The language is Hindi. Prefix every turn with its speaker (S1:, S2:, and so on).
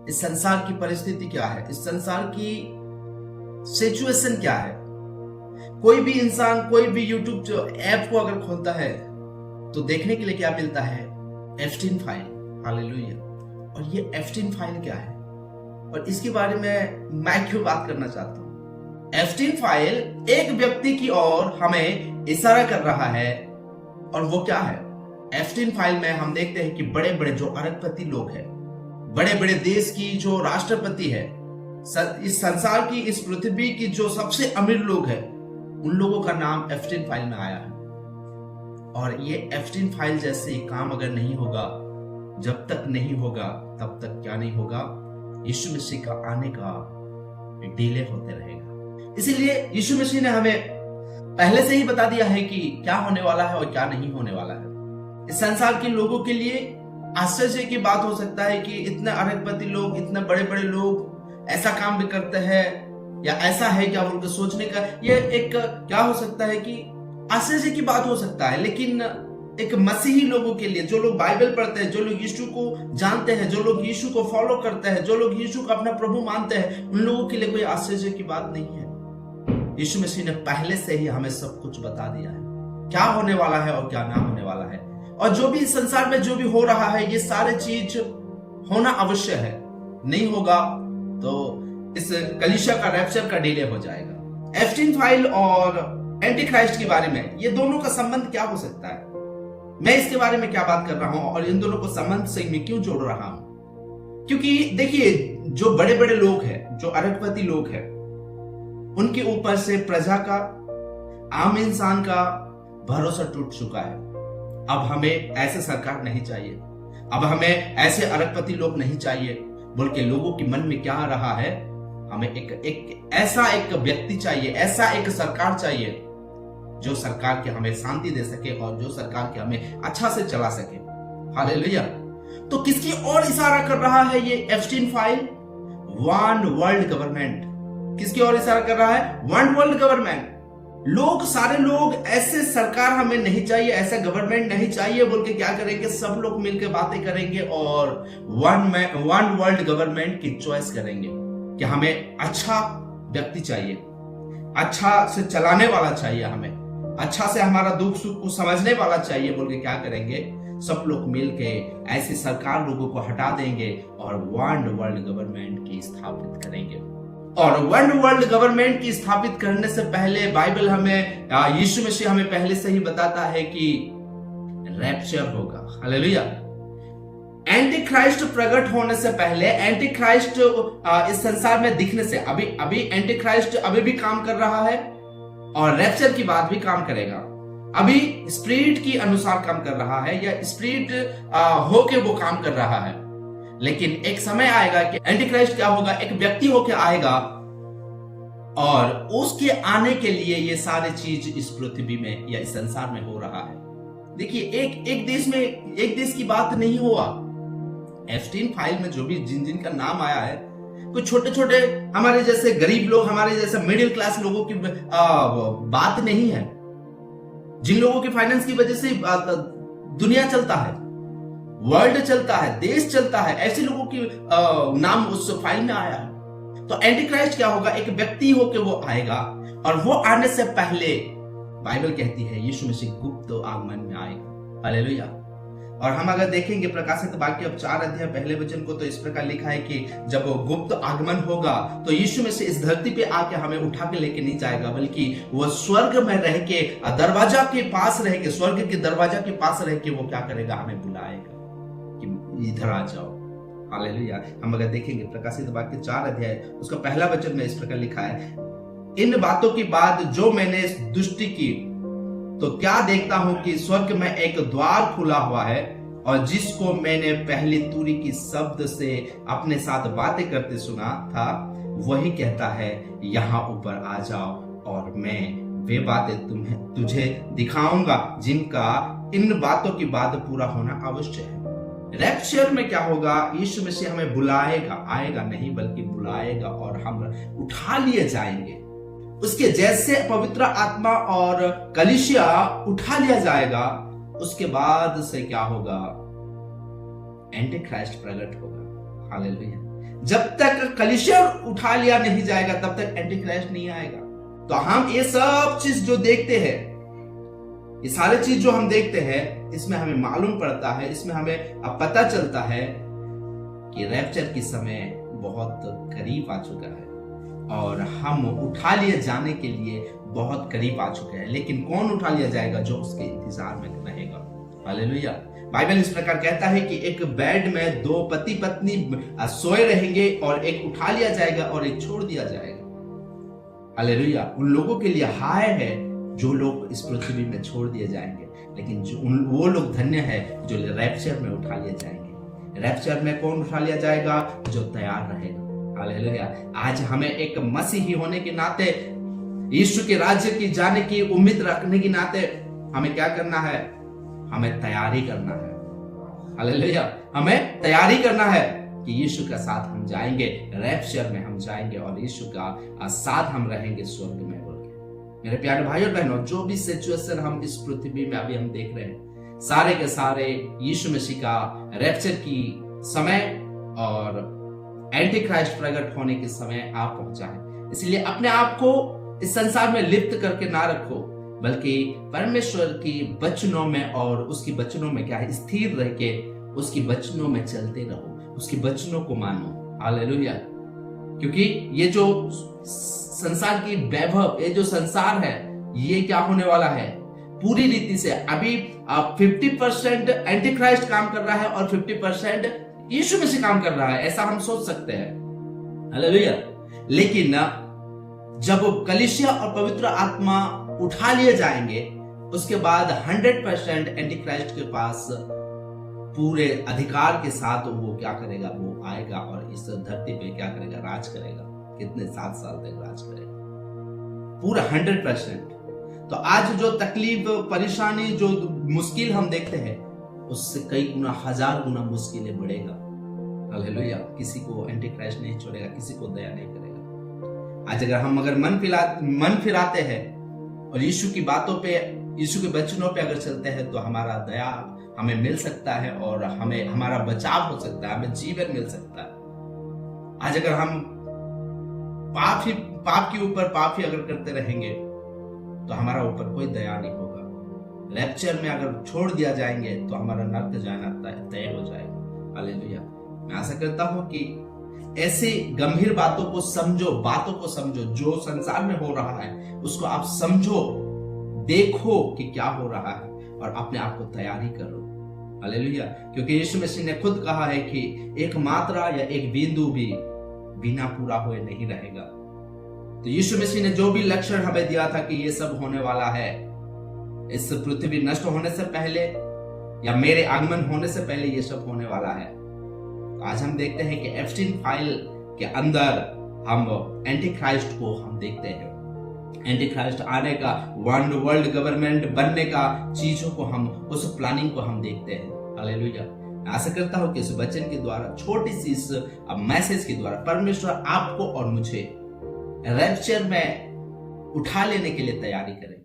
S1: इस संसार की परिस्थिति क्या है, इस संसार की सिचुएशन क्या है। कोई भी इंसान कोई भी यूट्यूब ऐप को अगर खोलता है तो देखने के लिए क्या मिलता है, एप्स्टीन फाइल। हालेलुया। और ये एप्स्टीन फाइल क्या है और इसके बारे में मैं क्यों बात करना चाहता हूं। एप्स्टीन फाइल एक व्यक्ति की ओर हमें इशारा कर रहा है और वो क्या है। एप्स्टीन फाइल में हम देखते हैं कि बड़े बड़े जो अरबपति लोग हैं, बड़े बड़े देश की जो राष्ट्रपति है, इस संसार की इस पृथ्वी की जो सबसे अमीर लोग हैं, उन लोगों का नाम एप्स्टीन फाइल में आया है। और ये एप्स्टीन फाइल जैसे काम अगर नहीं होगा, जब तक नहीं होगा तब तक क्या नहीं होगा, यीशु मसीह का आने का डिले होते रहेगा। इसीलिए यीशु मसीह ने हमें पहले से ही बता दिया है कि क्या होने वाला है और क्या नहीं होने वाला है। इस संसार के लोगों के लिए आश्चर्य की बात हो सकता है कि इतने अरबपति लोग, इतने बड़े बड़े लोग ऐसा काम भी करते हैं, या ऐसा है क्या बोलकर सोचने का ये एक क्या हो सकता है कि आश्चर्य की बात हो सकता है। लेकिन एक मसीही लोगों के लिए, जो लोग बाइबल पढ़ते हैं, जो लोग यीशु को जानते हैं, जो लोग यीशु को फॉलो करते हैं, जो लोग यीशु को अपना प्रभु मानते हैं, उन लोगों के लिए कोई आश्चर्य की बात नहीं है। यीशु मसीह ने पहले से ही हमें सब कुछ बता दिया है, क्या होने वाला है और क्या ना होने वाला है। और जो भी इस संसार में जो भी हो रहा है, ये सारे चीज होना अवश्य है। नहीं होगा तो इस कलीसिया का रैप्चर का डिले हो जाएगा। एप्स्टीन फाइल और एंटी क्राइस्ट के बारे में ये दोनों का संबंध क्या हो सकता है, मैं इसके बारे में क्या बात कर रहा हूं और इन दोनों को संबंध से मैं क्यों जोड़ रहा हूं। क्योंकि देखिए, जो बड़े बड़े लोग हैं, जो अरबपति लोग हैं, उनके ऊपर से प्रजा का, आम इंसान का भरोसा टूट चुका है। अब हमें ऐसे सरकार नहीं चाहिए, अब हमें ऐसे अरबपति लोग नहीं चाहिए, बोल के लोगों के मन में क्या आ रहा है, हमें एक ऐसा एक व्यक्ति चाहिए, ऐसा एक सरकार चाहिए जो सरकार के हमें शांति दे सके और जो सरकार के हमें अच्छा से चला सके। हालेलुया। तो किसकी ओर इशारा कर रहा है ये Epstein file? One world government. किसकी ओर इशारा कर रहा है? One world government. लोग, सारे लोग, ऐसे सरकार हमें नहीं चाहिए, ऐसा गवर्नमेंट नहीं चाहिए बोल के क्या करेंगे, सब लोग मिलकर बातें करेंगे और वन वर्ल्ड गवर्नमेंट की चॉइस करेंगे कि हमें अच्छा व्यक्ति चाहिए, अच्छा से चलाने वाला चाहिए, हमें अच्छा से हमारा दुख सुख को समझने वाला चाहिए बोल के क्या करेंगे, सब लोग मिलके ऐसी सरकार लोगों को हटा देंगे और वन वर्ल्ड गवर्नमेंट की स्थापित करेंगे। और वन वर्ल्ड गवर्नमेंट की स्थापित करने से पहले बाइबल हमें, यीशु मसीह हमें पहले से ही बताता है कि रैप्चर होगा। हालेलुया। एंटी क्राइस्ट प्रकट होने से पहले, एंटी क्राइस्ट इस संसार में दिखने से, अभी एंटी क्राइस्ट अभी भी काम कर रहा है और रैप्चर की बात भी काम करेगा। अभी स्पिरिट की अनुसार काम कर रहा है या स्पिरिट होके वो काम कर रहा है। लेकिन एक समय आएगा कि एंटी क्राइस्ट क्या होगा, एक व्यक्ति होके आएगा और उसके आने के लिए ये सारी चीज इस पृथ्वी में या इस संसार में हो रहा है। देखिए, एक देश में, एक देश की बात नहीं हुआ। एप्स्टीन फाइल में जो भी जिन का नाम आया है, कुछ छोटे छोटे हमारे जैसे गरीब लोग, हमारे जैसे मिडिल क्लास लोगों की बात नहीं है, जिन लोगों के फाइनेंस की वजह से दुनिया चलता है, वर्ल्ड चलता है, देश चलता है, ऐसे लोगों की नाम उस फाइल में आया है। तो एंटी क्राइस्ट क्या होगा, एक व्यक्ति होकर वो आएगा और वो आने से पहले बाइबल कहती है यीशु मसीह गुप्त आगमन में आएगा। हालेलुया। और हम अगर देखेंगे प्रकाशित वाक्य 4 अध्याय पहले वचन को, तो इस प्रकार लिखा है कि जब वो गुप्त आगमन होगा तो यीशु मसीह इस धरती पे आके हमें उठा के लेके नहीं जाएगा, बल्कि वो स्वर्ग में रह के, दरवाजा के पास रह के, स्वर्ग के दरवाजा के पास रह के वो क्या करेगा, हमें बुलाएगा कि इधर आ जाओ। हालेलुया। हम अगर देखेंगे प्रकाशित वाक्य 4 अध्याय उसका पहला वचन में इस प्रकार लिखा है, इन बातों की बाद जो मैंने दृष्टि की तो क्या देखता हूं कि स्वर्ग में एक द्वार खुला हुआ है और जिसको मैंने पहली तुरी की शब्द से अपने साथ बातें करते सुना था, वही कहता है, यहाँ ऊपर आ जाओ और मैं वे बातें तुझे दिखाऊंगा जिनका इन बातों की बाद पूरा होना अवश्य है। रैप्चर में क्या होगा, यीशु मसीह हमें बुलाएगा, आएगा नहीं बल्कि बुलाएगा और हम उठा लिए जाएंगे। उसके जैसे पवित्र आत्मा और कलीसिया उठा लिया जाएगा, उसके बाद से क्या होगा, एंटी क्राइस्ट प्रकट होगा। हालेलुया। जब तक कलीसिया उठा लिया नहीं जाएगा तब तक एंटी क्राइस्ट नहीं आएगा। तो हम ये सब चीज जो देखते हैं, ये सारे चीज जो हम देखते हैं, इसमें हमें मालूम पड़ता है, इसमें हमें अब पता चलता है कि रैप्चर की समय बहुत करीब आ चुका है और हम उठा लिए जाने के लिए बहुत करीब आ चुके हैं। लेकिन कौन उठा लिया जाएगा? जो उसके इंतजार में रहेगा। हालेलुया। बाइबल इस प्रकार कहता है कि एक बेड में दो पति पत्नी सोए रहेंगे और एक उठा लिया जाएगा और एक छोड़ दिया जाएगा। हालेलुया। उन लोगों के लिए हाय है जो लोग इस पृथ्वी में छोड़ दिए जाएंगे, लेकिन वो लोग धन्य है जो रैप्चर में उठा लिए जाएंगे। रैप्चर में कौन उठा लिया जाएगा? जो तैयार रहेगा। हालेलुया। आज हमें एक मसीही होने के नाते, यीशु के राज्य की जाने की उम्मीद रखने के नाते हमें क्या करना है? हमें तैयारी करना है। हालेलुया। हमें तैयारी करना है कि यीशु का साथ हम जाएंगे, रैप्चर में हम जाएंगे और यीशु का साथ हम रहेंगे स्वर्ग में बोल के। मेरे प्यारे भाई और बहनों, जो भी सिचुएशन हम इस पृथ्वी में अभी हम देख रहे हैं, सारे के सारे यीशु मसीह का रैप्चर की समय और एंटी क्राइस्ट प्रकट होने के समय आप पहुंचा है। इसलिए अपने आप को इस संसार में लिप्त करके ना रखो, बल्कि परमेश्वर की वचनों में और उसकी वचनों में क्या है, स्थिर रह के उसकी वचनों में चलते रहो, उसकी वचनों को मानो। हालेलुया। क्योंकि ये जो संसार की वैभव, ये जो संसार है, ये क्या होने वाला है? पूरी रीति से अभी 50% एंटी क्राइस्ट काम कर रहा है और 50% यीशु मसीह काम कर रहा है, ऐसा हम सोच सकते हैं। हालेलुया। लेकिन जब कलीसिया और पवित्र आत्मा उठा लिए जाएंगे, उसके बाद 100% एंटी क्राइस्ट के पास पूरे अधिकार के साथ वो क्या करेगा? वो आएगा और इस धरती पे क्या करेगा? राज करेगा। कितने 7 साल तक राज करेगा, पूरा 100%। तो आज जो तकलीफ, परेशानी, जो मुश्किल हम देखते हैं, उससे कई गुना, 1000 गुना मुश्किलें बढ़ेगा। हालेलुया। किसी को एंटी क्राइस्ट नहीं छोड़ेगा, किसी को दया नहीं करेगा। आज अगर मन फिराते हैं और यीशु की बातों पे, यीशु के वचनों पे अगर चलते हैं, तो हमारा दया हमें मिल सकता है और हमें हमारा बचाव हो सकता है, हमें जीवन मिल सकता है। आज अगर हम पाप के ऊपर पाप ही अगर करते रहेंगे, तो हमारा ऊपर कोई दया नहीं होगा। रैप्चर में अगर छोड़ दिया जाएंगे तो हमारा नर्क जाना तय हो जाएगा। हालेलुया। मैं आशा करता हूं कि ऐसी गंभीर बातों को समझो, जो संसार में हो रहा है उसको आप समझो, देखो कि क्या हो रहा है और अपने आप को तैयारी करो। हालेलुया। क्योंकि यीशु मसीह ने खुद कहा है कि एक मात्रा या एक बिंदु भी बिना पूरा हुए नहीं रहेगा। तो यीशु मसीह ने जो भी लक्षण हमें दिया था कि ये सब होने वाला है, इस पृथ्वी नष्ट होने से पहले या मेरे आगमन होने से पहले ये सब होने वाला है। तो आज हम देखते हैं कि एप्स्टीन फाइल के अंदर हम एंटी क्राइस्ट को हम देखते हैं। एंटी क्राइस्ट आने का, वर्ल्ड गवर्नमेंट बनने का चीजों को हम, उस प्लानिंग को हम देखते हैं। हालेलुया। आशा करता हूं कि इस वचन के द्वारा, छोटी सी इस मैसेज के द्वारा परमेश्वर आपको और मुझे रैप्चर में उठा लेने के लिए तैयारी करें।